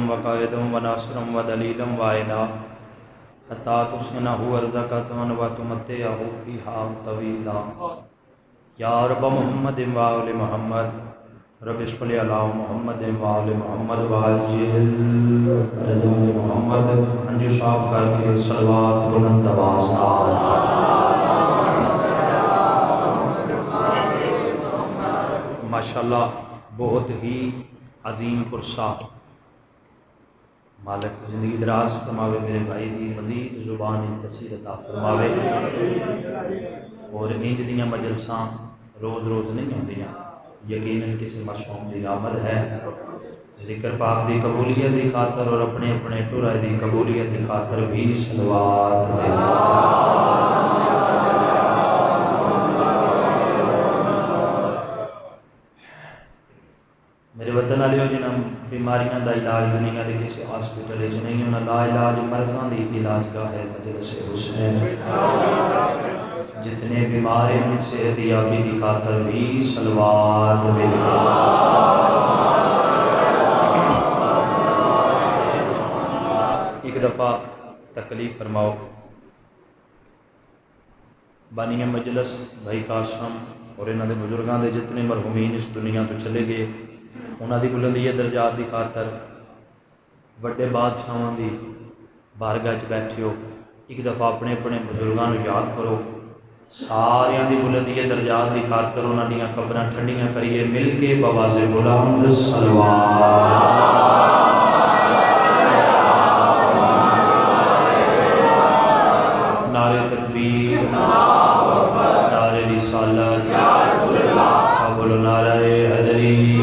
وقائدا وناصرا ودليلا وعينا حتى تحسنه ورزقته وتمتعه فيها طويلا یا رب محمد وآل محمد رب اشرح لي علی محمد وآل محمد وعجل فرج محمد ہنجو صاف کر کے صلوات بلند آواز نال ماشاءاللہ بہت ہی عظیم پرسا مالک زندگی دراز فرماوے میرے بھائی دی مزید زبان تسیر عطا فرماوے اور انج دیاں مجلساں روز روز نہیں ہوندیاں یقیناً کسی مشہور دی آمد ہے ذکر پاک دی قبولیت دی خاطر اور اپنے اپنے ٹرائے دی قبولیت دی خاطر بھی صلوات میرے وطن والے جنہاں بیماریاں دا علاج دنیا دے کسی ہاسپٹل وچ نہیں ہونا لا علاج مرضاں دی علاج گاہ ہے مجلس حسین جتنے بیمار ہیں صحت یابی کی خاطر بھی صلوات ایک دفعہ تکلیف فرماؤ بانی مجلس بھائی قاسم اور انہوں نے بزرگاں دے جتنے مرحومین اس دنیا تو چلے گئے انہوں دی بلندی درجات کی خاطر بڑے بادشاہاں دی بارگاہ چ بیٹھے ہو ایک دفعہ اپنے اپنے بزرگاں نو یاد کرو ساریاں دی بلندی درجات دی خاطر انہاں دیاں قبراں ٹھنڈیاں کریے مل کے بواز بلند صلوات نعرہ تکبیر نعرہ رسالت سب بولو نعرہ حیدری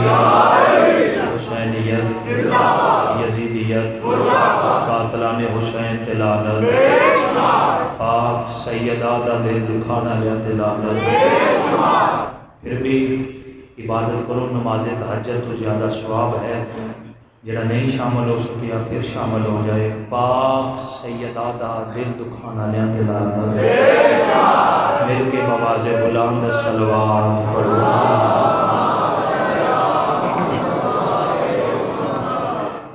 حسینیت یزیدیت قاتلان حسین تلانت پاک سیدہ دا دل دکھانا لیا تلانت پھر بھی عبادت کرو نماز تہجد تو زیادہ ثواب ہے جڑا نہیں شامل ہو سکیا پھر شامل ہو جائے پاک سیدہ دا دل دکھانا لیا تلانت مل کے بواز بلند صلوات پڑھو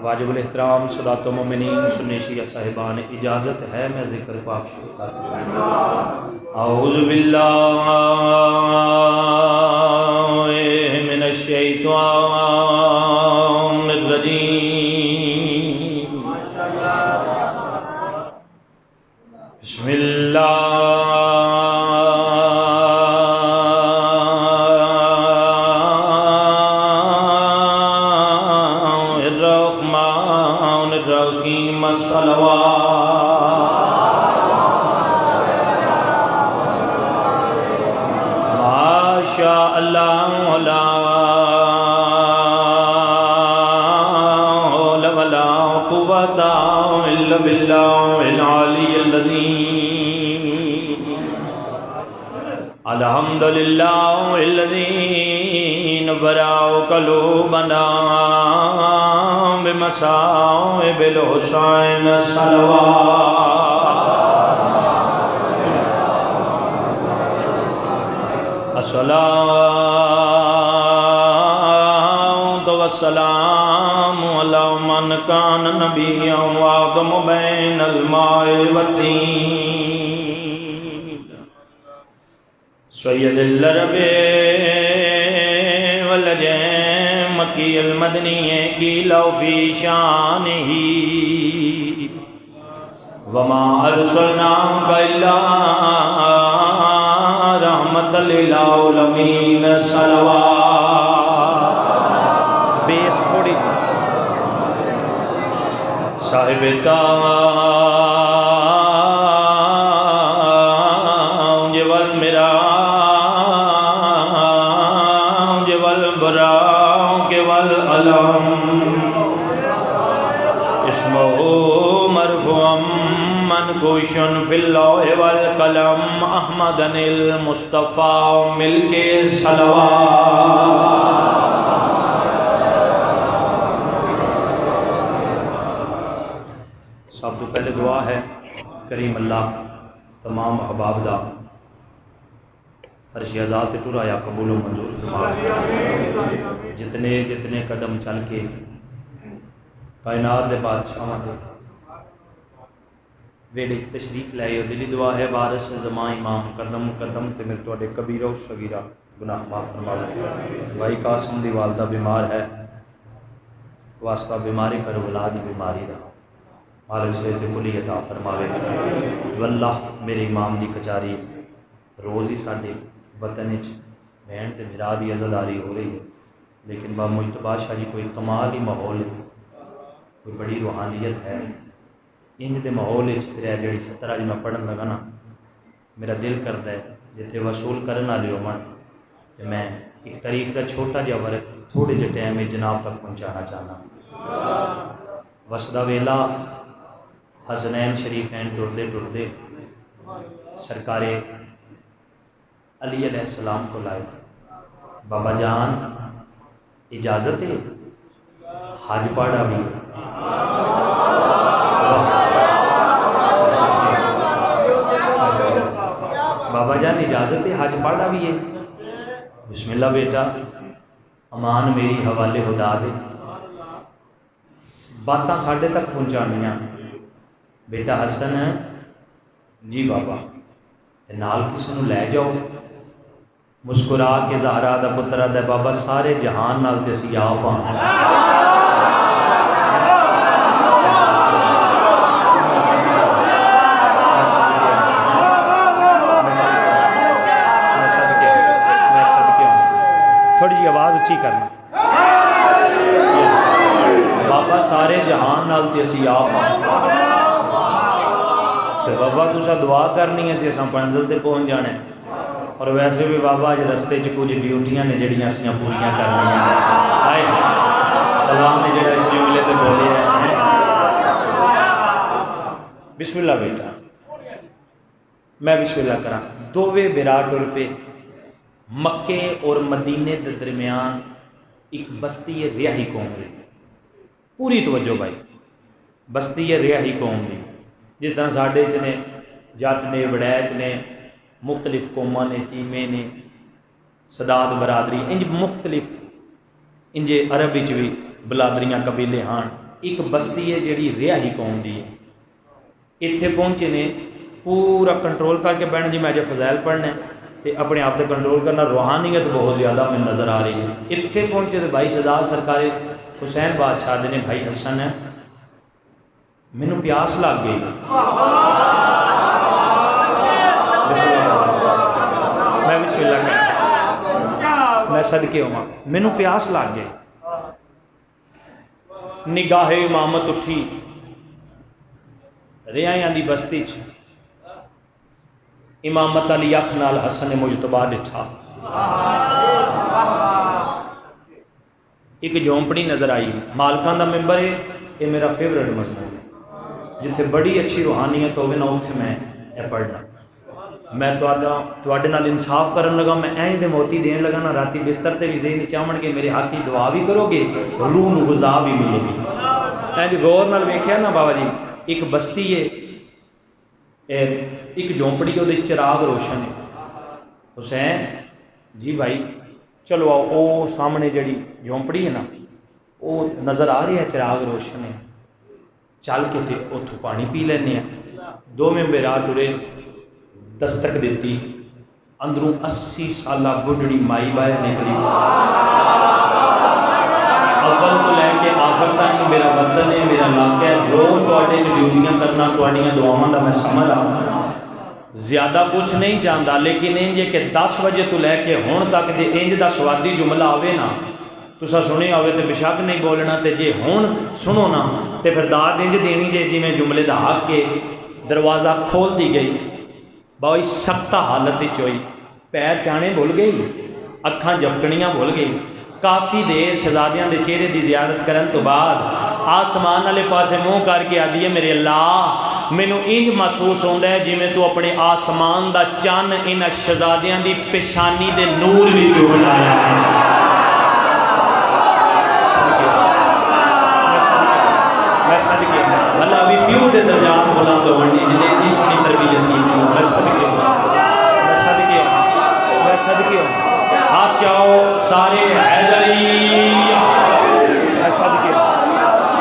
واجب الاحترام صلاۃ و مومنین سنی شیعہ صاحبان اجازت ہے میں ذکر پاک شروع کرتا ہوں اعوذ باللہ من الشیطان الرجیم بسم اللہ الحمدللہ الذین براؤ قلوبنا بمصائب الحسین صلوات الصلاۃ والسلام علی من کان نبیا وآدم بین الماء والطین سید العرب والعجم مکی المدنی کی لو فی شانہ وما ارسلناک الا رحمت للعالمین صلوات بیس تھوڑی صاحب تاج والمراج والبراق والعلم اسمہ مرفوع منقوش فی اللوح والقلم احمد المصطفیٰ مل کے صلوات سب تو پہلے دعا ہے کریم اللہ تمام احباب دا فرش ازاد ٹورا یا قبول و منظور فرما جتنے قدم چل کے کائنات دے بادشاہ دے ویڑے تشریف لائے ہو. دلی دعا ہے وارث زمان امام قدم قدم تے میرے توڑے کبیرہ و صغیرہ گناہ معاف فرماوے. بھائی قاسم دی والدہ بیمار ہے، واسطہ بیماری کربلا دی بیماری دا مالک صحت کلی عطا فرماوے. واللہ میرے امام دی کچاری روز ہی ساڈے وطن وچ بہن تے بھرا دی عزاداری ہو رہی ہے، لیکن با مجتبی شاہ جی کوئی کمال ہی ماحول ہے، کوئی بڑی روحانیت ہے. انج دے ماحول وچ پھر جڑی 17 میں پڑھن لگا نا، میرا دل کرتا ہے جتنے وصول کرنے والے ہون تے میں ایک تاریخ کا چھوٹا جہا ورق تھوڑے جہے ٹائم میں جناب تک پہنچانا چاہنا. وسدا ویلا حسنین شریفین ٹردے ٹردے سرکار علی علیہ السلام کو لائے. بابا جان اجازت ہے حج پاڑا بھی. بابا جان اجازت ہے حج پاڑا بھی ہے. بسم اللہ بیٹا، امان میری حوالے خدا دے، باتاں ساڈے تک پہنچانیاں. بیٹا حسن جی بابا تے نال کسی نو لے جاؤ. مسکرا کے زہرا دا پتر دا بابا سارے جہان نال تے اسی آپ ہاں. تھوڑی جی آواز اچھی کرنا. بابا سارے جہان نال تے اسی آپ ہاں. تے بابا تسا دعا کرنی ہے تے اساں منزل تے پہنچ جانا ہے. اور ویسے بھی بابا اج رستے چ کچھ ڈیوٹیاں نے جڑیاں اسیاں پوریاں کرنیاں. ہائے سلام نے جڑا اس جملے تے بولیا ہے. بسم اللہ بیٹا، میں بسم اللہ کراں. دوویں برا ٹر پہ مکے اور مدینے کے درمیان ایک بستی ہے ریاہی قوم دی. پوری توجہ بھائی، بستی ہے ریاہی قوم دی. جس طرح ساڈے چ نے جٹ نے وڑیچ نے مختلف قوماں نے چیمے نے سداد برادری انج مختلف انج عرب وچ بھی بلادریاں قبیلے ہاں. ایک بستی ہے جڑی ریاہی قوم دی ہے. اتنے پہنچے نے پورا کنٹرول کر کے بہن جی میں جو فضائل پڑھنا ہے تے اپنے آپ تے کنٹرول کرنا. روحانیت بہت زیادہ میں نظر آ رہی ہے. اتنے پہنچے تو بھائی شہزاد سرکار حسین بادشاہ نے بھائی حسن ہے مینوں پیاس لگ گئی. میں بسم اللہ کر میں صدقے ہوا مینوں پیاس لگ گئی. نگاہ امامت اٹھی ریاں دی بستی چ امامت علی اکھ نال حسن مجتبی ڈٹھا. ایک جھونپڑی نظر آئی مالکان دا ممبر ہے. یہ میرا فیورٹ مضمون ہے. جتھے بڑی اچھی روحانیت ہوگی نا اتنے میں یہ پڑھنا. میں تواڈے نال انصاف کرن لگا. میں این دے موتی دین لگا نا راتی بستر تے بھی ذہن چاہمن کے میرے حق کی دعا بھی کرو گے روح نو غذا بھی ملے گی. این غور نال ویکھیا نا بابا جی ایک بستی ہے ایک جھونپڑی کے چراغ روشن ہے. حسین جی بھائی چلو آؤ. او سامنے جڑی جھونپڑی ہے نا وہ نظر آ رہی ہے چراغ روشن ہے. چل کے تے اتوں پانی پی لینے ہیں. دو ممبر آ ٹرے دستک دیتی. اندروں 80 سالہ بڑھڑی مائی باہر نکلی. اول تو لے کے آخر تک میرا وطن ہے میرا علاقہ ہے. روز تواڈے چ ڈیوٹیاں کرنا تواڈیاں دعاواں دا میں سمجھ رہا زیادہ کچھ نہیں چاہتا. لیکن انج کہ 10 بجے تو لے کے ہون تک جے انج دا سوادی جملہ آوے نا تسا سنیا ہوئے تو بشک نہیں بولنا. تے جے ہون سنو نا تے پھر داد انج دینی جے جی میں جملے دا حق کے دروازہ کھول دی گئی. بائی سختہ حالت ہوئی. پیر چانے بھول گئی, اکھاں جھپکڑیاں بھول گئی. کافی دیر شہزادیاں دے چہرے دی زیارت کرن تو بعد آسمان والے پاسے منہ کر کے آدھی ہے میرے اللہ مینوں انج محسوس ہوندا ہے جی میں تو اپنے آسمان دا چن انہاں شہزادیاں دی پیشانی دے نور وچ بنایا ہے. میں صدقے اللہ بھی پیو دے درجات بلند ہونی جنے کی سونی تربیت کی. میں صدقے میں صدقے میں صدقے ہاتھ چاہو سارے حیدری. میں صدقے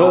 2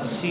80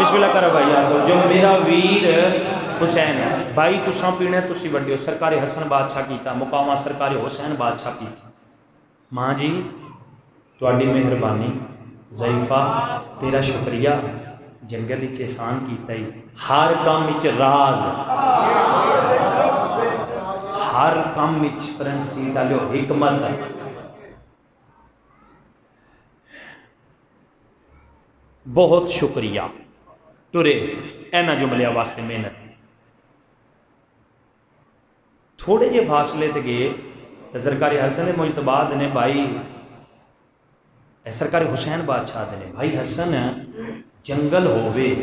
بسم اللہ کرو بھائی آسو جو میرا ویر حسین ہے بھائی تساں پینے تسی وڈے ہو سرکار حسن بادشاہ کیتا مقامہ سرکار حسین بادشاہ کیتا ماں جی تواڈی مہربانی ضعیفہ تیرا شکریہ جنگل وچ احسان کیتا ہی ہر کام وچ راز ہر کام وچ فرنسی والو حکمت بہت شکریہ ٹرے اینا جملیاں واسطے محنت تھوڑے جے فاصلے تے گئے تو سرکار حسن مجتبی نے بھائی سرکار حسین بادشاہ نے بھائی حسن جنگل ہووے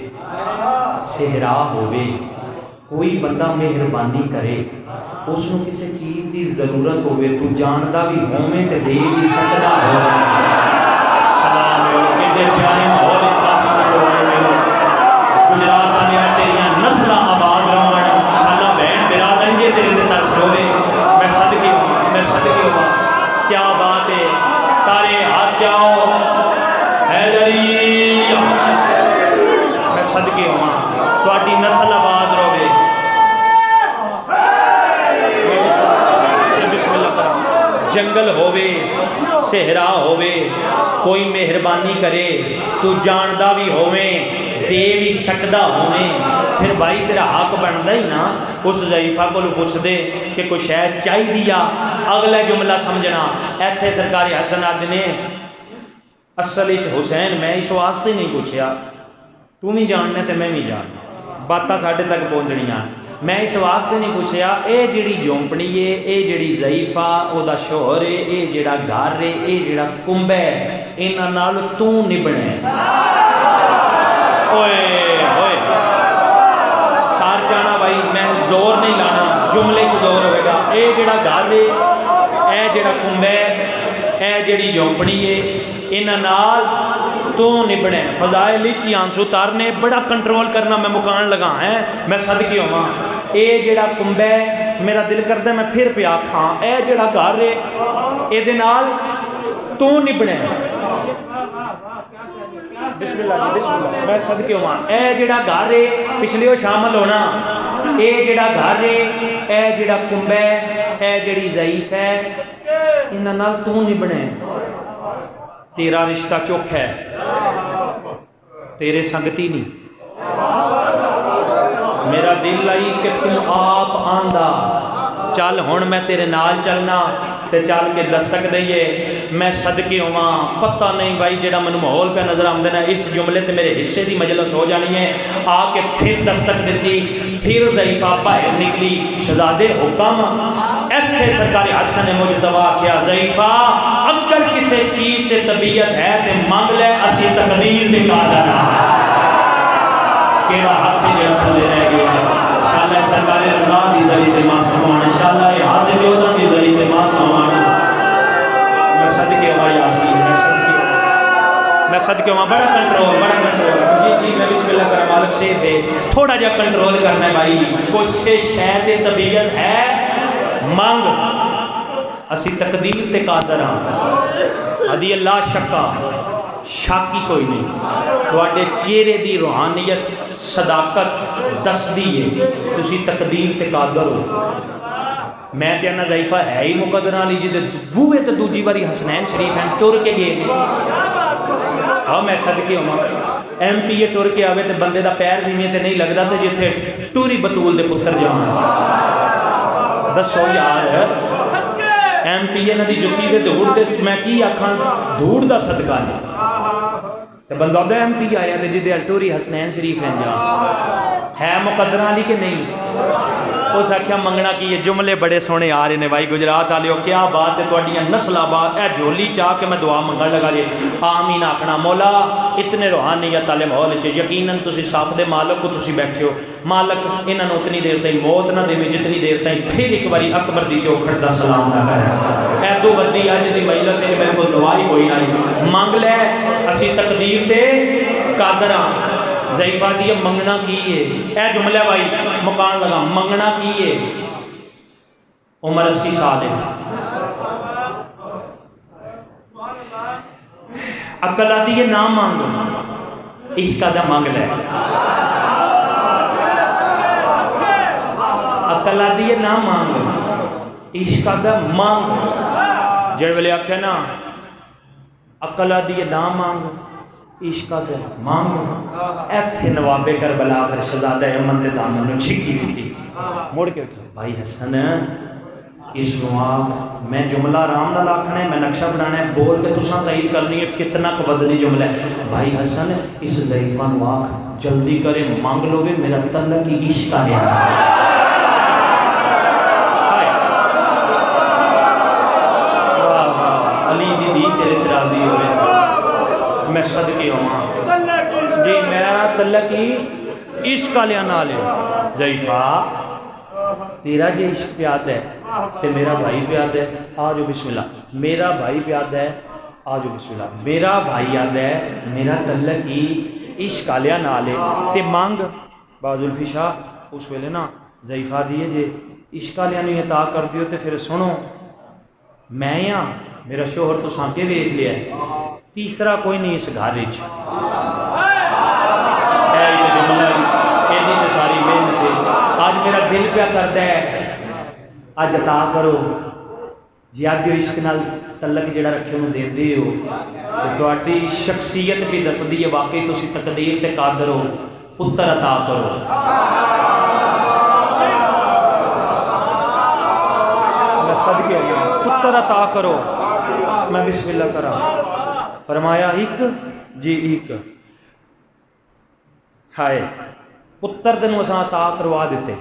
صحرا ہووے کوئی بندہ مہربانی کرے اس نو کسی چیز دی ضرورت ہووے تو جاندا بھی ہوویں تے دے بھی سکدا ہو سلام ہو کہندے پیارے ماحول وچ آسمان ہوئے گجرات نے تیریاں نسلاں آباد رہن انشاءاللہ بہن برادر جے تیرے تے ترس ہوے میں صدقے ہوا کیا بات ہے سارے ہاتھ جاؤ حیدری میں صدقے ہوا تواڈی نسل آباد رہے بسم اللہ کرو جنگل ہووے صحرا ہووے کوئی مہربانی کرے تو جاندا بھی ہوویں دے بھی سکدا ہوویں پھر بھائی تیرا حق بندا ہی نا اس ضعیفہ کو پوچھ دے کہ کوئی شاید چاہی دیا اگلا جملہ سمجھنا ایتھے سرکار حسن آدھے نے اصل حسین میں اس واسطے نہیں پوچھیا تو بھی جاننا تے میں بھی جاننا باتاں ساڈے تک پہنچنیاں میں اس واسطے نہیں پوچھیا اے جڑی جھونپڑی ہے اے جڑی ضعیفہ او دا شوہر ہے اے جڑا گھر ہے اے جڑا کنبہ ہے انہاں نال تو نبھنے اوئے ہوئے سار چانا بھائی میں زور نہیں لانا جملے چ زور ہوئے گا اے جڑا گھر ہے اے جڑا کنبہ ہے اے جڑی جھونپڑی ہے انہاں نال تو نبھنے فضائل چی آنسو تارنے بڑا کنٹرول کرنا میں مکان لگا ہے میں صدقے ہوا اے جڑا کنبہ ہے میرا دل کردہ میں پھر پہ آکھاں اے جڑا گھر ہے اے دے نال تو نبھنے بسم اللہ بسم اللہ میں صدقے ہوا اے جڑا گھر ہے پچھلے ہو شامل ہونا اے جڑا گھر ہے اے جڑا کنبہ ہے اے جڑی ضعیف ہے انہاں نال تو نبھنے تیرا رشتہ چوکھ ہے تیرے سنگتی نہیں میرا دل لائی کہ تم آپ آندہ چل ہون میں تیرے نال چلنا تے چل کے دستک دئیے میں صدقے ہوا پتہ نہیں بھائی جڑا منو ماحول پہ نظر آمدے نا اس جملے تے میرے حصے دی مجلس ہو جانی ہے آ کے پھر دستک دیتی پھر ضعیفہ باہر نکلی شہزادے حکم ایتھے سرکار حسن مجتبی کیا ضعیفہ اگر کسی چیز تے طبیعت ہے تے مانگ لے اسی تقدیر دے قادر کیڑا ہاتھ جڑا تھلے رہ گیا انشاءاللہ سرکار رضا دی ذریعے تے معصومان انشاءاللہ یہ ہاتھ جوڑا دی ذریعے تے معصومان میں صدقے ہوا یاسین میں صدقے ہوا بڑا کنٹرول جی میں بسم اللہ کرم مالک سے دے تھوڑا جا کنٹرول کرنا ہے بھائی کوئی سے شہد طبیعت ہے مانگ اسی تقدیر تے قادر ہاں ادی اللہ شکا شاکی کوئی نہیں تواڈے چہرے دی روحانیت صداقت دسدی ہے تسی تقدیر تے قادر ہو میں تے انا ضعیفہ ہے ہی مقدرہ علی جی دے بوئے تے دوجی باری حسنین شریف ہیں ٹر کے گئے ہاں میں صدقے ہوں ایم پی اے ٹر کے آوے تے بندے دا پیر زمین تے نہیں لگدا تے جتھے ٹوری بطول دے پتر جان دسو یار ایم پی اے نا دی جتی دے دھوڑ دے میں کی آکھاں دھوڑ دا صدقہ نہیں تے بندہ دا ایم پی آیا تے جدے الٹوری حسنین شریف ہیں جان ہے مقدرہ علی کہ نہیں اس آکھیا منگنا کی یہ جملے بڑے سونے آ رہے نے بھائی گجرات آلے ہو کیا بات ہے تو اڈیاں نسل آباد اے جھولی چاہ کے میں دعا منگا لگا لے آمین آکھنا مولا اتنے روحانیت آلے ماحول چ یقیناً تسی صاف دے مالک کو تسی بیٹھے ہو مالک انہاں نوں اتنی دیر تائیں موت نہ دے جتنی دیر تائیں پھر ایک باری اکبر دی چوکھٹ دا سلام نہ کرے اے دو ودی اج دی مجلس وچ میرے کول دعائی کوئی نہیں مانگ لے اسی تقدیر تے قادر ہاں ضعیفہ دی منگنا کی ہے اے جملہ بھائی مکان لگا منگنا کی ہے عمر 80 سال ہے عقل آتی ہے نہ مانگو عشق دا منگ لے عقل آدھی ہے نہ مانگ عشق دا مانگ جڑ ویلے آکھے نا عقل آدھی ہے نہ مانگ عشق دا مانگ ایتھے نواب کربلا پھر شہزادہ امن دے دامن نو چھکی چھکی مڑ کے اٹھا بھائی حسن اس نواب میں جملہ رام نہ لاکھنا ہے میں نقشہ بنانا ہے بول کے تساں تعین کرنی ہے کتنا وزنی جملہ ہے بھائی حسن اس ضعیفہ نواق جلدی کرے مانگ لو گے میرا تعلق کی عشق کا ہے علی دی دی تیرے ترازی ہو رہے میں صدقے ہوں جی میرا تعلق کی عشق کا لیا نہ لے ضعیفہ تیرا جے عشق پیاد ہے تے میرا بھائی پیاد ہے آجو بسم اللہ میرا بھائی پیاد ہے آجو بسم اللہ میرا بھائی یاد ہے میرا تعلق کی عشق آلیا نہ لے تے مانگ باز الفی شاہ اس ویلے نا ضعیفہ دیئے جے عشق آلیا نہیں عطا کر دیو تے پھر سنو میں یہاں میرا شوہر تو سانکے دیکھ لیا ہے تیسرا کوئی نہیں اس گھارج اے یہ جملہ اے دی تے ساری محنت ہے آج میرا دل پہ کرتا ہے آج عطا کرو جی آدھی عشق نال تعلق جڑا رکھے انہوں دے دے ہو تو آٹی شخصیت بھی دس دی ہے واقعی تو اسی تقدیر تے قادر ہو پتر عطا کرو میں صدقے ہوں پتر عطا کرو میں بسم اللہ کرا فرمایا ایک جی ایک ہائے پتر دنوں اساں عطا کروا دیتے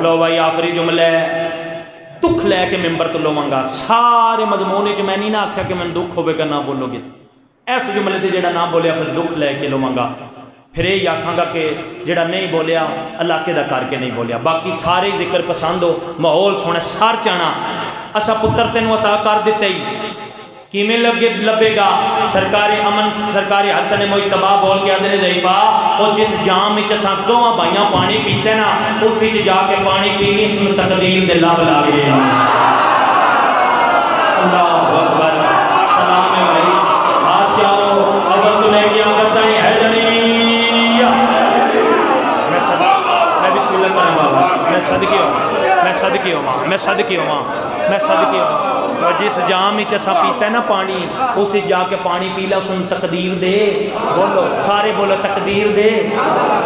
لو بھائی آخری جملہ ہے دکھ لے کے ممبر تو لو منگا سارے مضمون جو میں نہیں نہ آکھا کہ میں دکھ ہوئے گا نہ بولو گے ایسے جملے سے جڑا نہ بولیا پھر دکھ لے کے لو منگا پھر یہ آکھاں گا کہ جڑا نہیں بولیا اللہ کے دا کر کے نہیں بولیا باقی سارے ذکر پسند ہو ماحول سونے سار چانا اسا پتر تینوں عطا کر دیتے ہی کیمیں لبے گا سرکار امن سرکار حسن مجتبہ بول کے آدھنے ضعیفہ اور جس جام میں چساں دوہاں بھائیاں پانی پیتے نا اسی چ جا کے پانی پینی اس میں تقدیر دے لب لاگے اللہ اکبر سلام ہے بھائی ہاتھ چاہو اگر تو لے گیا کرتا ہے حیدریہ میں بسم اللہ کریں بابا میں صدقی ہوں میں صدقی ہوں میں صدقی ہوں میں صدقی ہوں اور جس جام میں چسا پیتا ہے نا پانی اسے جا کے پانی پیلا اس نے تقدیر دے بولو سارے بولو تقدیر دے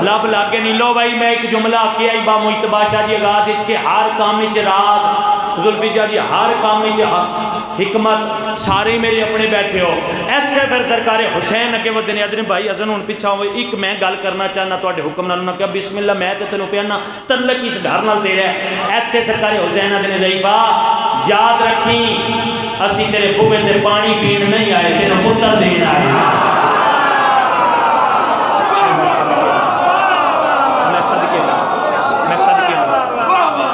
لب لاگے نہیں لو بھائی میں ایک جملہ کیا با مجتبہ شاہ جی آغاز اچھ کے ہر کام میں راز ذوالفی شاہ جی ہر کام میں حکمت سارے میرے اپنے بیٹھے ہو ایتھے پھر سرکار حسین اگے ودے نے ادھر بھائی حسن ہن پیچھا ہوئے ایک میں گل کرنا چاہنا تواڈے حکم نال نہ کہ بسم اللہ میں تے تینوں پیانا تعلق اس گھر نال دے رہا ہے ایتھے سرکار حسین ادھر ضعیفہ یاد رکھیں اسی تیرے بوے تے پانی پین نہیں آئے تیرے پتر دین آئے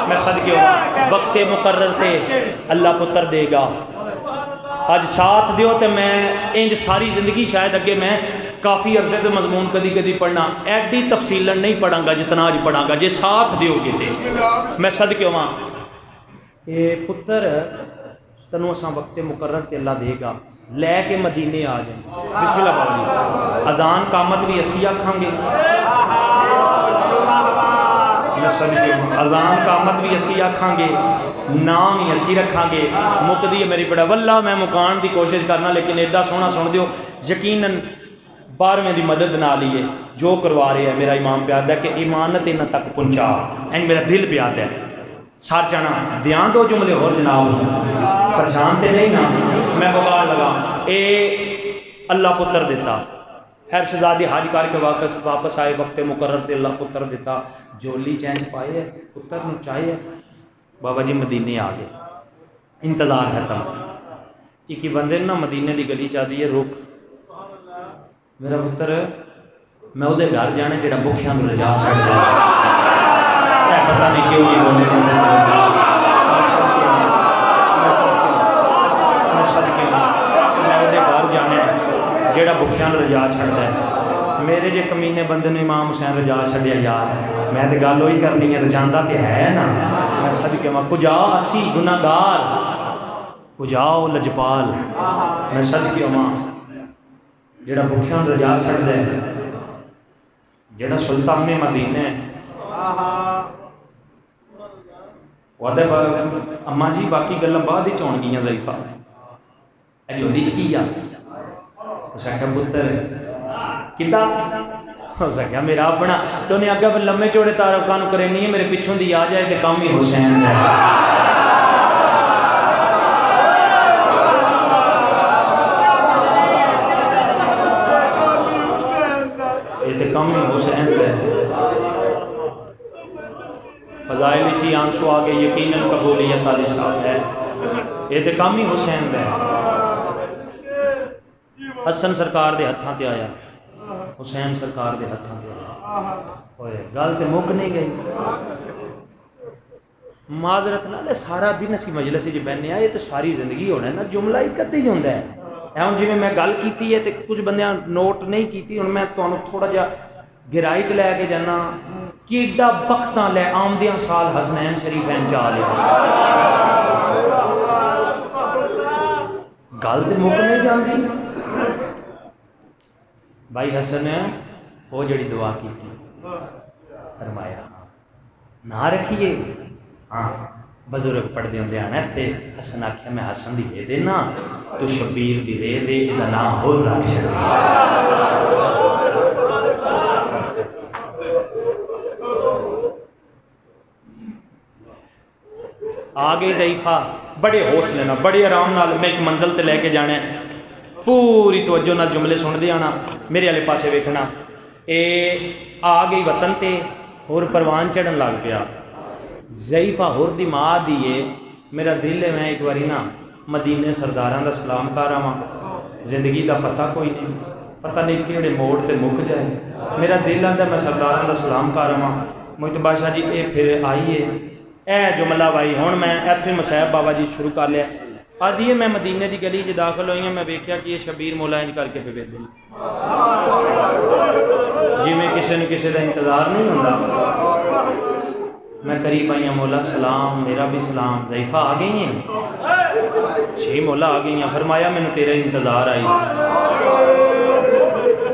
میں صدقے ہوں وقت مقرر تے اللہ پتر دے گا آج ساتھ دیو تے میں انج ساری زندگی شاید اگے میں کافی عرصے تے مضمون کدی کدی پڑھنا ایڈی تفصیلاً نہیں پڑھاں گا جتنا آج پڑھاں گا جے ساتھ دیو گے تے میں صدقے ہوں اے پتر تنوں اساں وقت مقرر تے اللہ دے گا لے کے مدینے آ جائیں بسم اللہ پڑھیں اذان قامت بھی اسی آکھاں گے اذان قامت بھی اسی آکھاں گے نام ہی اسی رکھاں گے مقدی ہے میری بڑا واللہ میں مکان دی کوشش کرنا لیکن ایڈا سونا سن دیو یقیناً 12ویں دی مدد نہ لیے جو کروا رہے ہیں میرا امام پیاد ہے کہ ایمانت انہ تک پہنچا این میرا دل پیاد ہے سار چانا دیان دو جملے اور جناب پریشان تے نہیں نا میں بغار لگا اے اللہ پتر دیتا خیر شہزادی حاج کر کے واپس آئے وقت مقرر تے اللہ پتر دیتا جولی چینج پائے پتر نو چاہیے بابا جی مدینے آ گئے انتظار ہے تم ایک بندے نا مدینے دی گلی چاہ دی ہے رک میرا پتر میں وہ گھر جانے جڑا بکھیاں نو رجا سکتا ہے پتہ نہیں کیوں یہ بولے میں صدقے میں وہ گھر جانے جڑا بکھیاں نو رجا چھڑتا ہے میرے جے کمینے بندے نے امام حسین رجا چھڑیا یار میں تے گل ہوئی کرنی ہے رجاندہ تے ہے نا میں صدقے میں کجا اسی گناہگار کجاؤ لجپال میں صدقے میں جڑا بھکھیاں نوں رجا چھڈدا ہے، جڑا سلطان مدینہ ہے، وعدے اماں جی باقی گلاں بعد وچ ہون گیاں ضعیفہ اے جھولی چ کی آ اس آخیا پتر کتا اس آخیا میرا اپنا تو انہیں آگے لمے چوڑے تعارفاں کرے نہیں ہے میرے پچھوں دی آ جائے تے کام ہی حسین ہے یہ تے کام ہی حسین ہے فضائل چی آنسو آگے یقیناً قبولیت علی صاحب ہے یہ تے کام ہی حسین ہے حسن سرکار دے ہتھاں تے آیا حسین سرکار دے ہتھاں تے آیا ہوئے گل تے مک نہیں گئی معذرت نال سارا دن اسی مجلس وچ بہنے آ یہ تے ساری زندگی ہونا ہے نا جملہ ایک ادھی ہی ہوندا ہے ہن جویں میں گل کیتی ہے تے کچھ بندیاں نوٹ نہیں کیتی ہن میں تانوں تھوڑا جہا گہرائی چ لے کے جانا کیڈا بختاں لے آمدیاں سال حسنین شریفین چا لیا گل تے مک نہیں جاندی بھائی حسن وہ جڑی دعا کی فرمایا نہ رکھیے ہاں بزرگ پڑھ دے ہوندے آنا تے حسن آکھیا میں حسن دی دے دینا تو شبیر دی دے دے ادا نام ہو رکھ چھڑ آگے ضعیفہ بڑے ہوش لینا بڑے آرام نال میں ایک منزل تے لے کے جانا ہے پوری توجہ نال جملے سن دے آنا میرے والے پاسے ویکھنا اے آ گئی وطن تے ہور پروان چڑھن لگ پیا ضعیفہ ہور دی ماں دیے میرا دل ہے میں ایک باری نا مدینے سرداراں دا سلام کر آواں زندگی دا پتہ کوئی نہیں پتہ نہیں کیڑے موڑ تے مک جائے میرا دل آندا میں سرداراں دا سلام کر آواں محتبہ شاہ جی اے پھر آئیے اے جملہ بھائی ہن میں ایتھے مصعب بابا جی شروع کر لیا آدھی میں مدینے دی گلی چ داخل ہوئی ہوں میں ویکھیا کہ یہ شبیر مولا انج کر کے پہ ویندے جی میں کسی نے کسی دا انتظار نہیں ہوندا میں قریب آئی ہوں مولا سلام میرا بھی سلام ضعیفہ آ گئی ہیں جی مولا آ گئی ہیں فرمایا میں نے تیرا انتظار آئی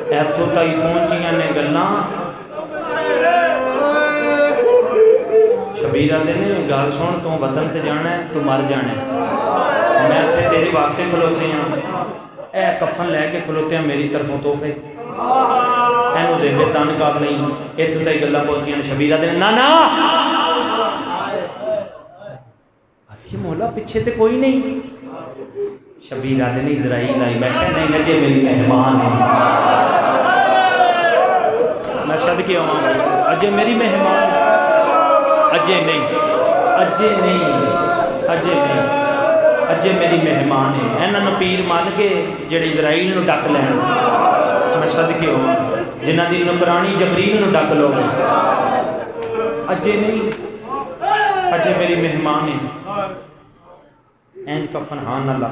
ایتھوں تک پہنچیاں نے گلاں شبیر آتے نے گل سن تو وطن تے جانا ہے تو مر جانا ہے میں اتنے تیرے واسطے کھلوتے ہیں اے کفن لے کے کھلوتے ہیں میری طرفوں تحفے اینو زیبے تن کر لیں اتوں تک گلاں پہنچیاں نے شبیر آتے نے نا نا آتی مولا پیچھے تے کوئی نہیں شبیر آتے نے اسرائیل آئی بیٹھے نہیں اجے میری مہمان ہے میں صدقے آواں اجے میری مہمان اجے نہیں اجے نہیں اجے نہیں اجے میری مہمان ہے انہاں نوں پیر مان کے جڑے اسرائیل نوں ڈک لین میں صدقے ہوں جنہاں دی نکرانی جبریل نوں ڈک لو اجے نہیں اجے میری مہمان ہے اینج کفن ہاں نہ لا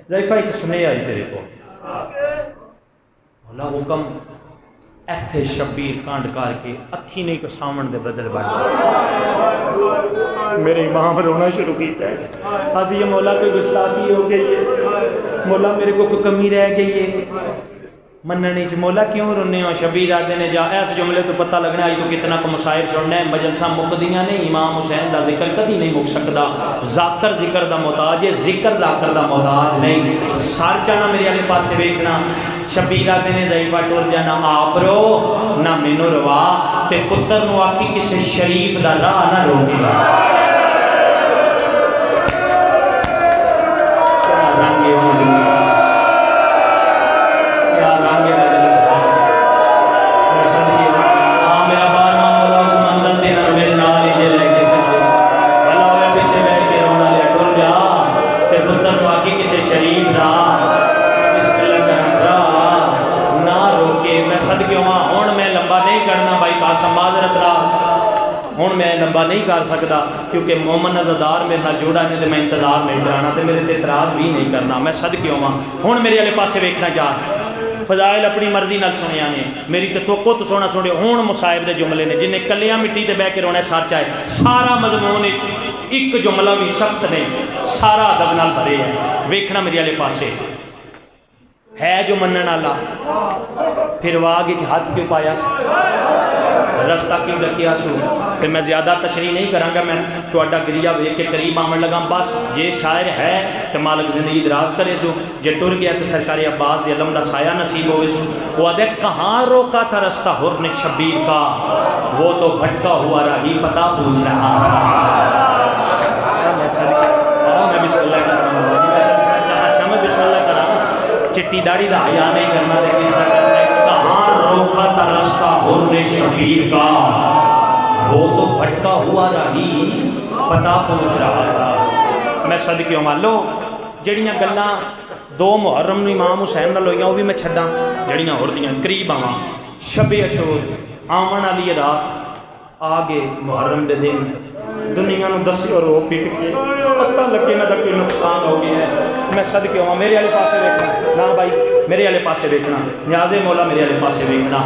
ضعیفہ ایک سنے آئی تیرے کو مولا حکم ایتھے شبیر کانڈ کر کے اکھی نہیں کو سامن دے بدل بن میرے امام رونا شروع کیتا ہے آدھی مولا کوئی گستاخی ہو گئی ہے مولا میرے کو کوئی کمی رہ گئی ہے مننی چ مولا کیوں رونے ہو شبیر آدھے نے جا ایس جملے تو پتہ لگنا آج تو کتنا کو مصائب سننا ہے مجلسہ مقدیاں نے امام حسین دا ذکر کدی نہیں مک سکتا ذاکر ذکر دا محتاج ہے ذکر ذاکر دا محتاج نہیں سار چانا میرے والے پاسے ویکھنا شبیر آدھے نے ضعیفہ ٹور جانا آپ رو نہ مینو روا تے پتر نو آکھی کسی شریف دا راہ نہ روکے کیا رنگے ہوں کیا رنگے مجلس میں صدقے ہاں میرا بارواں مولا اس منزل دینا میرے نال ہی جے لے کے چلے بھلا ہوئے پیچھے بیٹھ کے رونا لیا ٹور جا تے پتر نو آکھی کسی شریف دا صدقے ہوا ہوں میں لمبا نہیں کرنا بھائی قاسم معذرت رہا ہوں میں لمبا نہیں کر سکتا کیونکہ مومن عزادار میرے نال جوڑا نہیں تو میں انتظار نہیں کرانا تو میرے تے اعتراض بھی نہیں کرنا میں صدقے ہوا ہوں میرے والے پاسے ویکھنا جا فضائل اپنی مرضی نال سنیا نے میری تو تو سونا سنو ہوں مصائب دے جملے نے جنہیں کلیاں مٹی تے بہ کے رونا سچ ہے سارا مضمون ایک جملہ بھی سخت نہیں سارا ادب نال بھرے ہے ویکھنا میرے والے پاسے ہے جو منن والا پھر واگ ہاتھ کیوں پایا سو رستہ کیوں رکھیا سو تو میں زیادہ تشریح نہیں کراں گا میں تہاڈا گریہ ویکھ کے قریب آون لگا بس جے شاعر ہے تو مالک زندگی دراز کرے سو جے ٹر گیا تو سرکار عباس دی علم دا سایہ نصیب ہوئے سو وہ آدھے کہاں روکا تھا رستہ حسن شبیر کا وہ تو بھٹکا ہوا راہی پتہ پوچھ رہا میں بسم اللہ کرا اچھا میں بسم اللہ کرا چٹی داڑھی دا حیا نہیں کرنا دے کس طرح کرنا ہے کہاں روکا تھا رستہ حسن شبیر کا وہ تو بھٹکا ہوا راہی پتہ پوچھ رہا تھا میں صدقے مان لو جڑیاں گلاں 2 محرم نو امام حسین نال ہوئیاں وہ بھی میں چھڈاں جڑیاں ہوردیاں قریب آواں شب عاشور آمن والی رات آگے محرم دے دن دنیا نو دسیو رو پیٹ کے پتہ لگے نہ کوئی نقصان ہو گیا ہے میں صدقے ہوں میرے والے پاسے دیکھنا نا بھائی میرے والے پاسے دیکھنا نیاز مولا میرے والے پاسے دیکھنا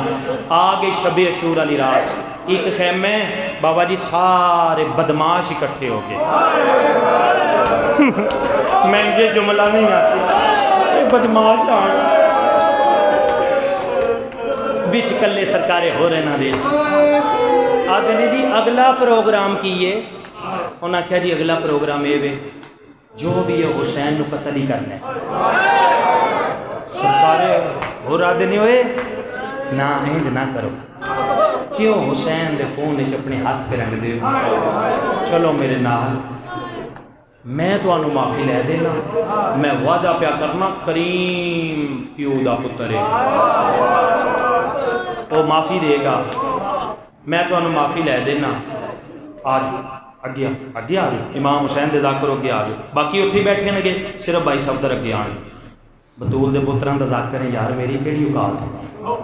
آگے شب عاشور والی رات ایک خیمے بابا جی سارے بدماش اکٹھے ہو گئے میں یہ جملہ نہیں آتی بدماش آن بچ کلے سرکارے ہو رہے نہ دے آگے نے جی اگلا پروگرام کیے انہاں کہا جی اگلا پروگرام اے وے جو بھی ہے حسین نو قتل ہی کرنا ہے سرکارے ہو رہا دینے ہوئے نہ ہنج نہ کرو کیوں حسین دے خون اپنے ہاتھ پہ رنگ دے چلو میرے نال میں تو انو معافی لے دینا میں وعدہ پیا کرنا کریم پیو دا پتر ہے وہ معافی دے گا میں تو انو معافی لے دینا آج اگیا آ امام حسین دے ذاکر اگے آ جاؤ باقی اتھے بیٹھے نگے صرف بھائی صفدر اگے آن بطول دے پتران دا ذاکر ہے یار میری کیڑی اوقات ہے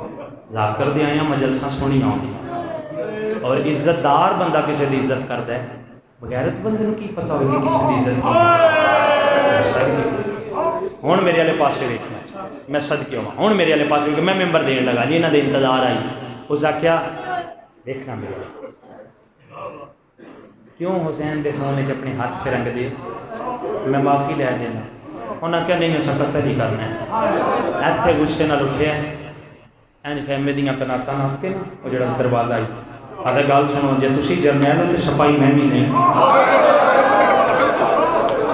ذاکر دے آیا مجلساں سونی آؤں اور عزت دار بندہ کسی دی عزت کرتا ہے بغیرت بندے نو کی پتہ ہوگی کسی دی عزت کی ہون میرے والے پاسے ویکھنا میں صدقے ہوں ہون میرے والے پاسے ویکھ میں ممبر دین لگا جی انہاں دے انتظار آئی اس آکھیا دیکھنا میرے کیوں حسین دے خون وچ اپنے ہاتھ پہ رنگ دے میں معافی لے دینا انہاں کہا نہیں اساں قتل ہی کرنا ہے ایتھے غصے نال اٹھیا این خیمے دیاں کناٹاں ناپ کے نا وہ جڑا دروازہ آئی آدھا گال سنو جے تسی جرنیل ہو تے سپاہی میں بھی نہیں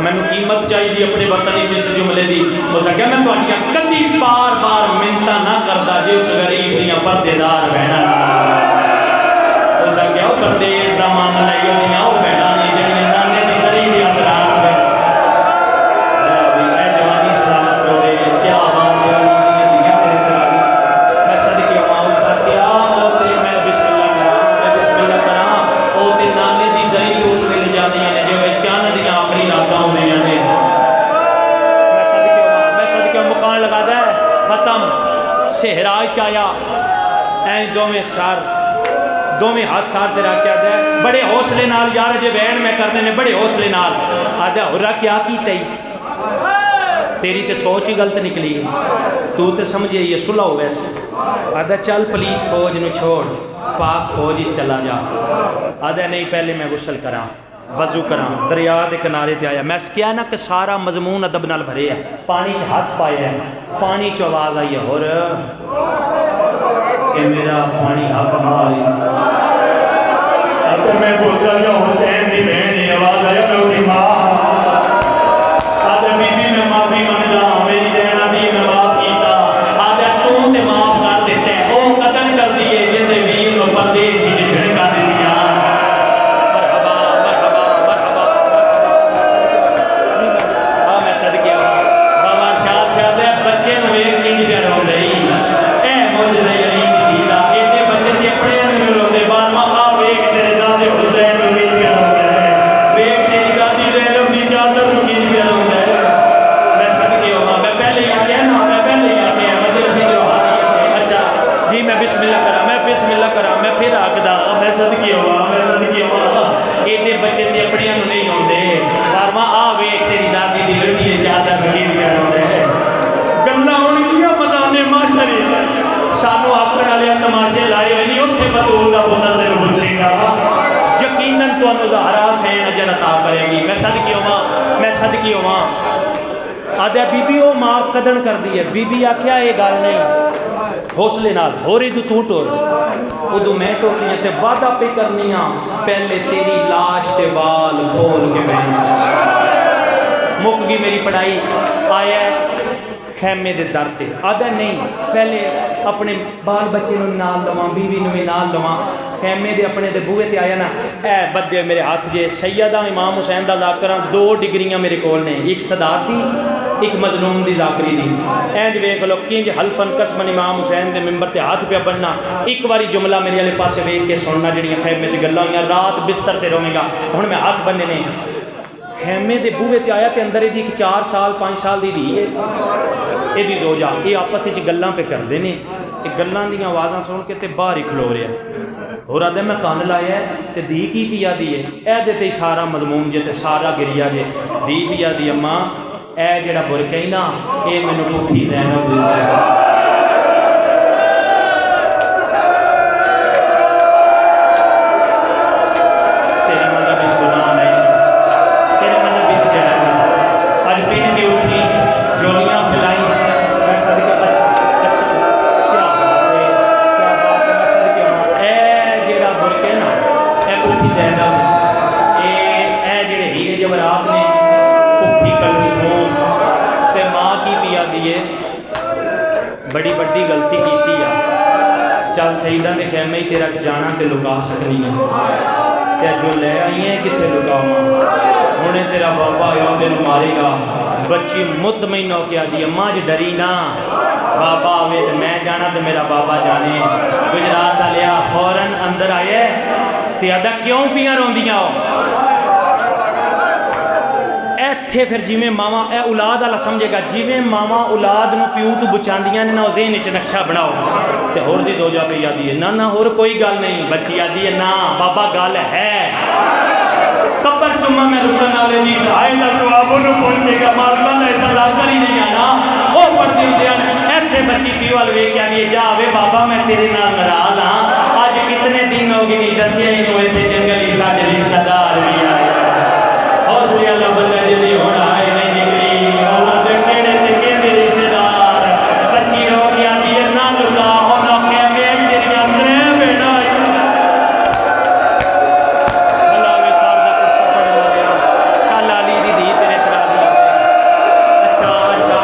مینو قیمت چاہیے اپنے وطن جس جملے دی اس آگیا میں تہاڈیاں کدی بار بار منتاں نہ کردا جے اس غریب دیاں پردے دار بہناں اس آگیا او پردیس دا معاملہ ہے او دیاں او بہناں نے جڑیاں نانے دی زری دی اندرات میں اے جوانی سلامت کرے کیا بات ہے میں صدقے ہوں اس آگیا او تے میں بسم اللہ کراں او تے نانے دی زری اس ویلے جاندیاں نے جو چاند دیاں آخری راتاں ہوندیاں نے میں صدقے مکان لگا دے ختم صحرا چایا ایں دوویں سر دوویں ہاتھ سار تے رکھ کے آدھا بڑے حوصلے نال یار جے بین میں کرنے نے بڑے حوصلے نال آدھا ہورا کیا کیتا ہی تیری تے سوچ ہی غلط نکلی تو تے سمجھے یہ صلح ہو ویسے آدھا چل پلیت فوج نو چھوڑ پاک فوج ہی چلا جا آدھا نہیں پہلے میں غسل کراں وضو کراں دریا دے کنارے تے آیا میں کیا نا کہ سارا مضمون ادب نال بھرے ہے پانی چ ہاتھ پایا ہے پانی چ آواز آئی ہے ہور کہ میرا پانی حق ماری اب میں بولتا جو حسین دی بہن آواز آیا میری ماں آدھا بی بی میں معافی منگدا میری زینب دی میں معاف کیتا آدھا تو تے معاف کر دیتے او قتل کر دیے جے تے ویر نو پردیسی دے جھڑکا دتیاں مرحبا مرحبا مرحبا ہاں میں صدقے بابا شاہ دے بچے نو ویکھ کے جی رو رہی اے موجودہ علی دی دا اے تے بچے تے اپنے نو رو دے بار ماں ویکھ تیرے دادے حسین نو ویکھ کے رو رہے ویکھ تیری دادی زینب دی چادر نو ویکھ کے رو رہے میں صدقے ہوں میں پہلے ہی آ نا میں پہلے ہی آ گیا مدرسے جو حالی اچھا جی میں بسم اللہ کرا میں پھر آکدا میں صدقے ہوں اے تے بچے تے اپنے نو نہیں ہوندے بار ماں آ ویکھ تیری دادی دی لڑی چادر نو ویکھ کے رو رہے گلاں ہون گیاں میدان معاشر وچ سانو اپنے والے تماشے لائے ہوئے نہیں اتنے بطول کا پتر دل پوچھے گا یقیناً تو زہرا حسین اجر عطا کرے گی میں صدقے ہواں آدھا بی بی وہ معاف کدن کر دی ہے. بی بی آخیا یہ گل نہیں, حوصلے نال ہو رہی تو ٹور ادو میں ٹوٹی تے وعدہ پہ کرنی ہاں پہلے تیری لاش تے بال کھول کے پہن مک گئی میری پڑھائی. آیا خیمے دے در تے آدھا نہیں پہلے اپنے بال بچے نو نال لواں بیوی نو بھی نال لواں. خیمے دے اپنے دے بوئے تے آیا نا اے بدے میرے ہاتھ جے سیدہ امام حسین دا ذاکراں 2 ڈگریاں میرے کول نے, ایک صداق دی ایک مظلوم دی ذاکری دی. اینج ویکھ لو کنج حلفن قسمن امام حسین دے ممبر تے ہاتھ پہ بننا ایک واری جملہ میرے والے پاسے ویکھ کے سننا جڑیاں خیمے چ گلاں ہوئیاں رات بستر تے رویں گا. ہن میں ہاتھ بننے نے خیمے دے بوئے تے آیا تے اندر دی ایک 4 سال 5 سال دی دی ہے یہ دی دو جا یہ آپس وچ گلاں پہ کردے نے. یہ گلاں دیاں آوازاں سن کے تے باہر ہی کھلو رہا اور آدھے میں کان لایا ہے تے دی کی پیا دی ہے اے دے تے سارا مضمون جے تے سارا گریا جے دی پیا دی اماں اے جڑا برقع ہی نا اے مینوں پٹھی زینب دتا ہے. بڑی بڑی غلطی کیتی ہے. چل سیدہ دے خیمے ہی تیرا جانا تے لکا سکنی ہے تے جو لے آئی ہیں کتنے لکاواں ہونے تیرا بابا آیا دن مارے گا. بچی مطمئن ہو کے آدھی اماں جو ڈری نا بابا آوے تے میں جانا تے میرا بابا جانے. گجرات آلیا فوراً اندر آئے تے آدھا کیوں پیاں روندیاں ہو ایتھے پھر جی میں ماما اے اولاد والا سمجھے گا جی میں ماما اولاد نو پیو تو بچاندیاں نے نا ذہن وچ نقشہ بناؤ تے ہور دی دو جا پہ یادی ہے نا ہور کوئی گل نہیں بچی یادی ہے نا بابا گل ہے کپر چما میں رکن والے جی سہائے دا ثواب انہوں پہنچے گا مالکہ نے ایسا کر ہی نہیں آنا وہ پڑھتی دیان ایتھے بچی پیو والوے کیا دیئے جا آوے بابا میں تیرے نال ناراض ہاں آج کتنے دن ہوگی نہیں دسیا ہی نوے تھے جنگلی ساجے رشتہ دار بھی آئے حوصلے اللہ بندہ جلی ہونا آئے نہیں نکلی اولاد کیڑے تے کیندے رشتہ دار بچی رو گیا دیئے نہ لکا ہونا خیمے تیری اندرے بیٹا اللہ میں ساردہ قصہ پڑھنا گیا شاہ علی دی دی تیرے ترازی اچھا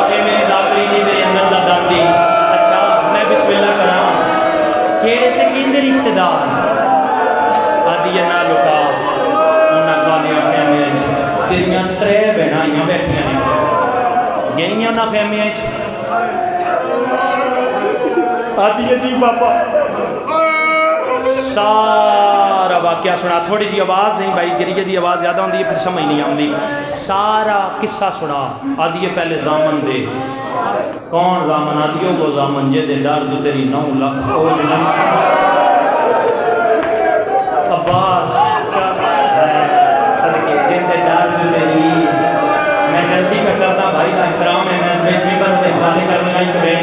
اے میری ذاکری دی میرے اندر دا دردی اچھا میں بسم اللہ کرام کیڑے تے کیندے رشتہ دار آدھی نہ لکا ہونا کالیا خیمے تیریاں 3 بہنائیاں بیٹھیاں ہیں گئیاں نہ خیمے آدھی ہے جی پاپا سارا واقعہ سنا تھوڑی جی آواز نہیں بھائی گریہ دی آواز زیادہ ہوندی ہے پھر سمجھ نہیں آندی سارا قصہ سنا آدھی ہے پہلے زامن دے کون زامن آدھی ہے وہ زامن جے دے ڈر جو تیری 9 لاکھ اوج نشت عباس صدقے جن دے ڈر جو تیری میں جلدی کا کرتا بھائی کا احترام ہے میں ممبر دے حوالے کرنے لائی کرے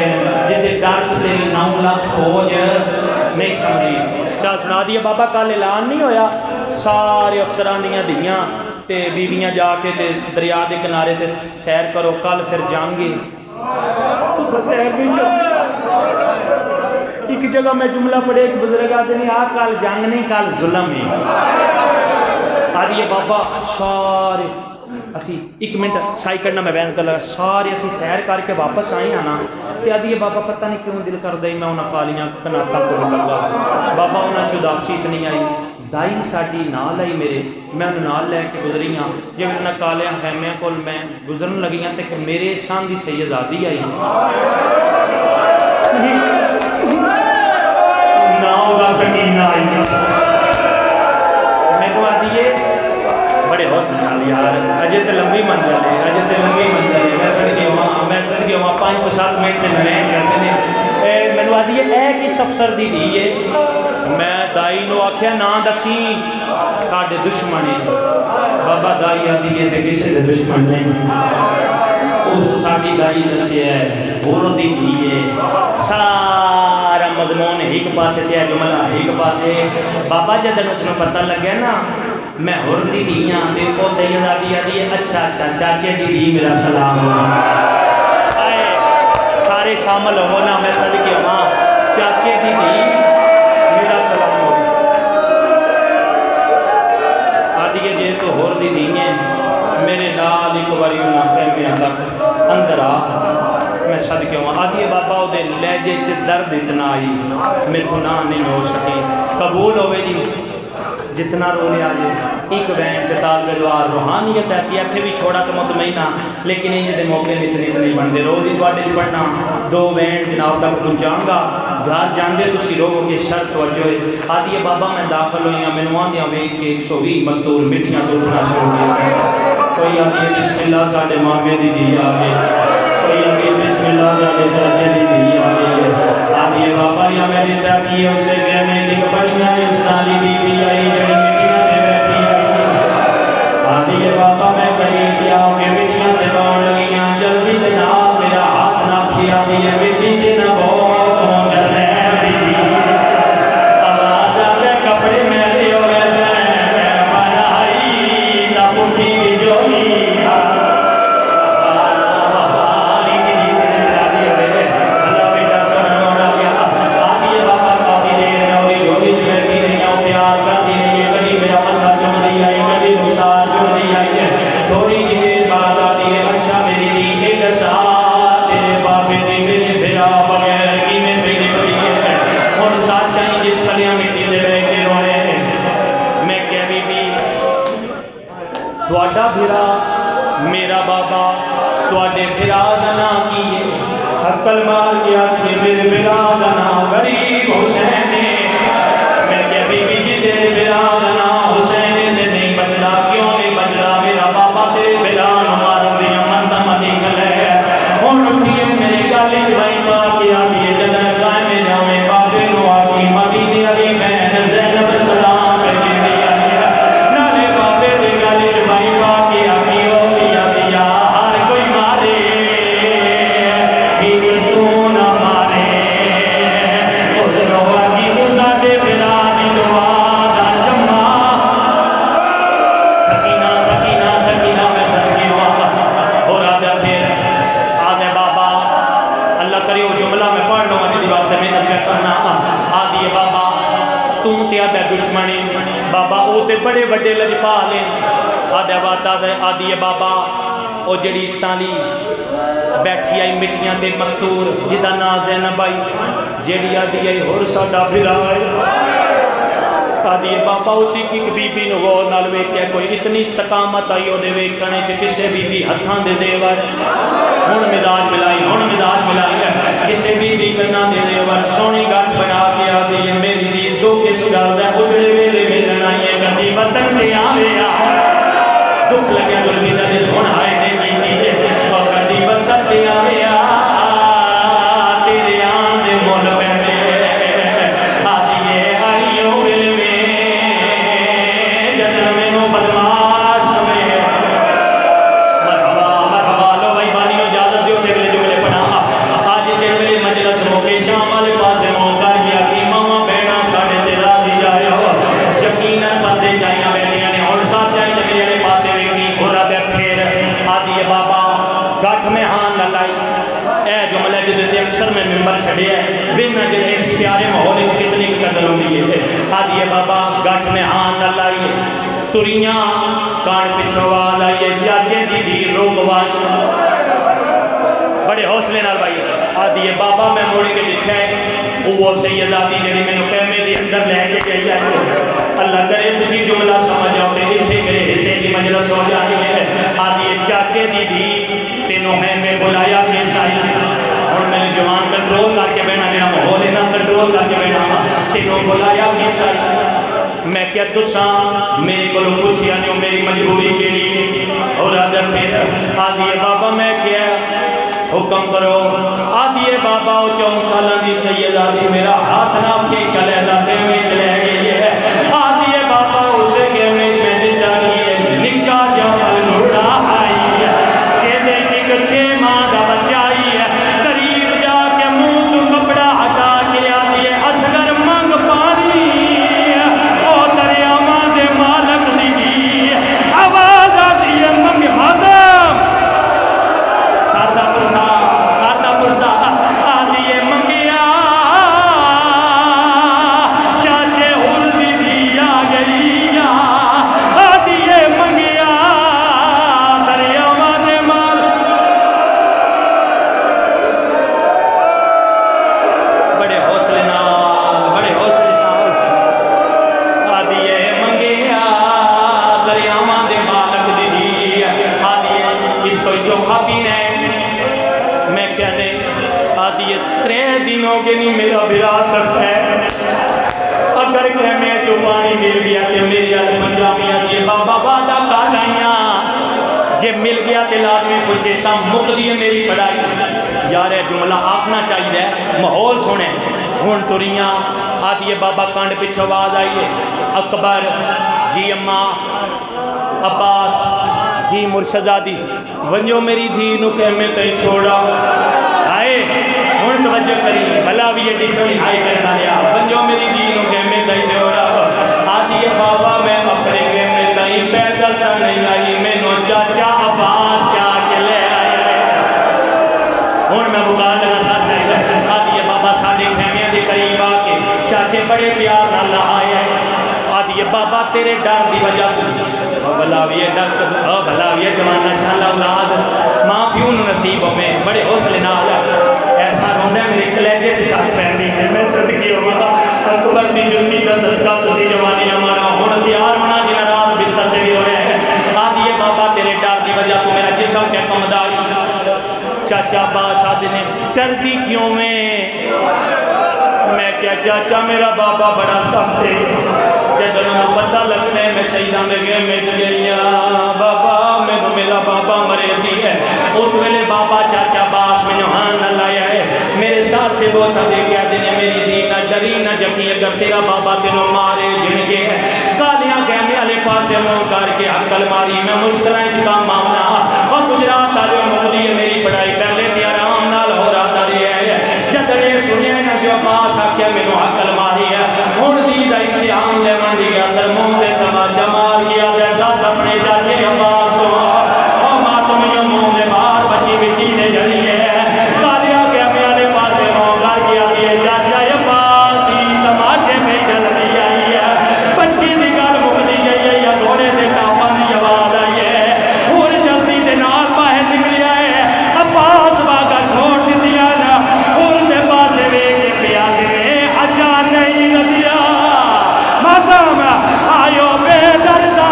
جن دے ڈر جو تیری 9 لاکھ اوج نہیں سمجھی چل سنا دیا بابا کل اعلان نہیں ہویا سارے افسران دیاں دیاں تے بیویاں جا کے تے دریا دے کنارے تے سیر کرو کل پھر جانگے تو سیر نہیں کرنے ایک جگہ میں جملہ پڑھے ایک بزرگ آتے نہیں کل جنگ نہیں کل ظلم ہے آدھی بابا سارے اسی 1 منٹ سائی کرنا میں بیان کر لگا سارے اسی سیر کر کے واپس آئیں آنا تے آدھی بابا پتہ نہیں کیوں دل کر دائی میں انہاں کالیاں کناتا کو نکل گا بابا انہاں چوداسی اتنی آئی دائی ساڑی نال آئی میرے میں انہوں نال لے کے گزری ہاں جب انہاں کالیاں خیمیاں کو میں گزرن لگی ہاں تے کہ میرے شان دی سیدادی آئی نہ ہوگا سکینہ آئی میں کو آدھی ہے بڑے حوصلے نال یار اجے تے لمبی منزل ہے اجے تے لمبی منزل ہے میں صدقے وہاں 5 تو 7 منٹ تے نرین کرتے ہیں مینوں آدھی ہے اے کس افسر دی دی ہے میں دائی نو آکھیا نا دسی ساڈے دشمن ہے بابا دائی آدھی ہے تے کسے دے دشمن نہیں اس ساڈی دائی دسیا ہے وہ دی ہے سارا مضمون ایک پاسے تے جملہ ایک پاسے بابا جدن اس نو پتہ لگیا نا میں ہر دی دیاں تے او سیدہ دی آدھی اچھا اچھا چاچے دی دی میرا سلام ہونا سارے شامل ہونا میں صدقے ماں چاچے دی دی میرا سلام ہونا آدھی جے تو ہر دی دیاں میرے نال ایک باری انہاں خیمیاں تک اندر آ میں صدقے ہوں آدھی بابا او دے لہجے چ درد اتنا آئی میں گناہ نہیں ہو سکی قبول ہوئے جی جتنا رونے آجے ایک بینک طالب دوار روحانیت ایسی ایتھے بھی چھوڑا تو مطمئنہ لیکن انجھ دے موقع اتنے بندے روز ہی بڑے پڑھنا 2 بینک جناب تک پہنچاؤں گا گھر جاندے تو سی لوگوں کے شرط توجہ ہے آدھی بابا میں داخل ہوئی ہیں منوان دیا میں 120 مستور مٹیاں تو اٹھنا شروع کیا کوئی آدھی بسم اللہ ساڑھے مامے دی دی آگے کوئی آدھی بسم اللہ ساڑھے چاچے دی دی آگے آدھی بابا یا میں نے تاکی اسے کہ میں ایک بڑیاں اس نالی بی بی آئی جڑی مٹیاں دے بیٹھی آئی آدھی بابا میں قریب کیا کہ مٹیاں دے باؤں لگیاں جلدی دے نام میرا ہاتھ نہ پھیا دی مٹی دے نہ بہت مجھر ہے بی بی اب آجا دے کپڑے میں دے ہو ویسے بنائی نہ پٹھی دی جولی بھرا میرا بابا تواڈے بھرا دا نام کیے حقل مار کیا کہ میرے بھرا دا نام غریب حسین میں کہ بی بی جی تیرے بھرا دا نام حسین نے نہیں بچڑا کیوں نہیں بچڑا میرا بابا تیرے بھرا نمارن دیا مندہ مدی گلے اور اٹھیے میرے گالی جوائی پا کیا دیے جدن قائم جاویں بابے نو آکی مدینی علی بہن زینب سلام کے دیا نالے بابے دے گالی جوائی پا کیا دشمنی بابا او تے بڑے بڑے لجپال ہیں آدھی بابا او جڑی استانی بیٹھی آئی مٹیاں دے مستور جدا نا زینب آئی جڑی آدھی آئی ہور ساڈا بھرا آدھی بابا اسی کی بی بی نو غور نال ویکھیا کوئی اتنی استقامت آئی او دے ویکھنے چ کسے بی بی ہتھاں دے دیور ہن مزاج ملائی کسے بی بی کرنا دے دیور سونی گھٹ بنا کے آدھی میری دی دو کس گل ہے اجڑے ویلے ملن آئیے کدی وطن تے آویا دکھ لگیا گل کی جدی سن آئے نے کی او کدی وطن تے آویا تیرے آن دے مول بیٹھے آدھی آئیو ویلے میں جدن مینوں بدماش میں مرحبا لو بھائی بانیو اجازت دیو تے اگلے جملے پڑھا آج جے مجلس موقع شام والے پاسے موقع کیا کہ ماما بہنا ساڑھے تیرا دی جائے ہو یقیناً بندے چاہیاں بیٹیاں نے اور ساتھ چاہیے میرے والے پاسے ویکی گھوڑا دے پھیر آدھی بابا گھٹ میں ہاں لگائی اے جملے جدے اکثر میں ممبر چھڑے ہے بین جو ایسی پیارے ماحول اس کتنی قدر ہوئی ہے آدھی بابا گھٹ میں ہاں لگائی تریاں کان پچھو آل آئیے چاچے دی دی روکوائی بڑے حوصلے نال بھائی آدھی بابا میں موڑی کے لکھا ہے وہ سید آدھی جڑی میں نے قیمے دی اندر لے کے گئی ہے اللہ کرے تسی جملہ سمجھ آؤ تے اتھے میرے حصے کی مجلس ہو جانی ہے آدھی چاچے دی دی تینوں ہے میں بلایا کے سائی اور میں نے جوان کنٹرول کر کے بینا میرا ماحول ہے نا کنٹرول کر کے بینا تینوں بلایا کے سائی میں کیا تساں میرے کو پوچھیا نہیں میری مجبوری کے لیے اور آدھی بابا میں کیا حکم کرو آدھی بابا 4 سالہ دی سید آدھی میرا ہاتھ نام کے گلے داتے میں چلے گئی ہے آدھی بابا اسے کہ میں دیتا ہے نکا جب نوڑا آئی ہے چیدے نک 6 ماہ دا بچائی ہے قریب جا کے منہ تو کپڑا ہٹا کے آدھی اصغر منگ پانی او دریا ماں دے مالک دی ہمیشہ مکدی ہے میری پڑھائی یار جملہ آکھنا چاہیے ماحول سونے ہون ٹریاں آدھی بابا کانڈ پچھو آواز آئیے اکبر جی اماں عباس جی مرشدادی ونجو میری دھی نو کہ میں تے چھوڑا آئے ہون توجہ کری بھلا بھی یہ ڈیسونی آئی کرنا لیا ونجو میری دھی نو کہ میں تے چھوڑا آدھی بابا میں اپنے کے میں تے پیدل تا نہیں آئی میں نو چاچا عباس چاہ کے لے آئے ہون میں بکال لگا ساتھ چاہیے آدھی بابا ساڑھے خیمیاں دے قریب آکے چاچے بڑے پیار نہ آئے آدھی بابا تیرے ڈر دی وجہ بھلاویے ڈاکٹر بھلاویے جوانہ شاء اولاد ماں پیوں نصیب میں بڑے حوصلے نہ آیا ایسا روندہ ہے میرے کلیجے دے ساتھ پہنی ہے میں صدقی ہوگا اکبر دی جنی کا صدقہ تسی جوانی ہمارا ہون دیار ہونا جنہ رات بستر دے بھی ہو رہے ہیں آدھی بابا تیرے ڈر دی وجہ تو میرا جسم کے کمداری چاچا باس آدھے نے ڈر دی کیوں میں کیا چاچا میرا بابا بڑا سخت ہے جب انہوں پتہ لگنے میں سیدہ میں گئے مٹ گئی بابا میں میرا بابا مرے سی ہے اس ویلے بابا چاچا باس میں جوہان نہ لایا ہے میرے ساتھ دے بوسا دے کیا دینے میری دی نہ ڈری نہ جکی اگر تیرا بابا تینوں مارے جن گے گالیاں گہنے والے پاسے مون کر کے عقل ماری میں مشکلائیں چکا مامنا اور گجرات آجو مقدی میری پڑھائی پہلے تے آرام نال ہو رہا رہی ہے جدنے سنے نہ جو باس آکیا میں نو عقل ماری ہے ہون دی دا امتحان لے من دی گیا در مون دے تماچا مار گیا دے ساتھ اپنے چاچے عباس کو او ماں تمہیں مون دے باہر بچی مٹی دے جلی ہے گالیا گیا میرے پاسے مون کر گیا دیے چاچا عباس دی تماچے میں جلدی آئی ہے بچی دی گل مکدی گئی ہے یا گھوڑے دے ٹاپا دی آواز آئی ہے اور جلدی دے نال باہر نکلی ہے عباس باغا چھوڑ دیا نا اور دے پاسے وے کے پیا دے اجا نہیں رضیا مادام آیو بے دردہ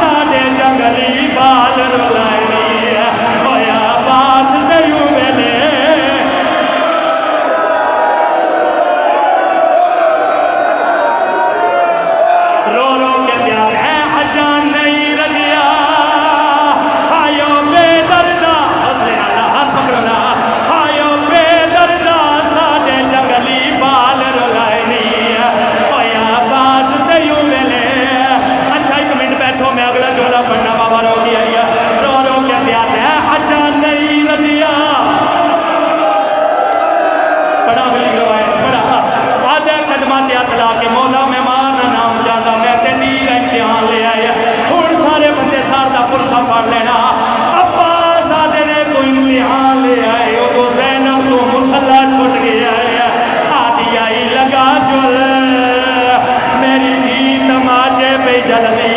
ساڑے جنگلی بال رولائنی ہے اویا باس دیو ملے رو رو کے پیار ہے اجا نہیں رضیا آیو بے دردہ حسن اللہ ہاتھ پکڑنا آیو بے دردہ ساڑے جنگلی بال رولائنی ہے اویا باس دیو ملے اچھا ایک منٹ بیٹھو میں اگلا جوڑا پڑھنا بابا رو گیا ہے رو رو کے پیار ہے اجا نہیں رضیا پڑھا بھی روایت پڑھا آدھے قدمات اطلاع کے مولا میں مانا نام جاتا میں تنیر امتحان لے آیا ان سارے بندے سارتا پرسا پڑھ لینا عباس آدھے نے تو امتحان لے آئے وہ زینب تو مسلح چھوٹ گیا ہے آدھی آئی لگا جل میری دی تماچے پہ جل دیا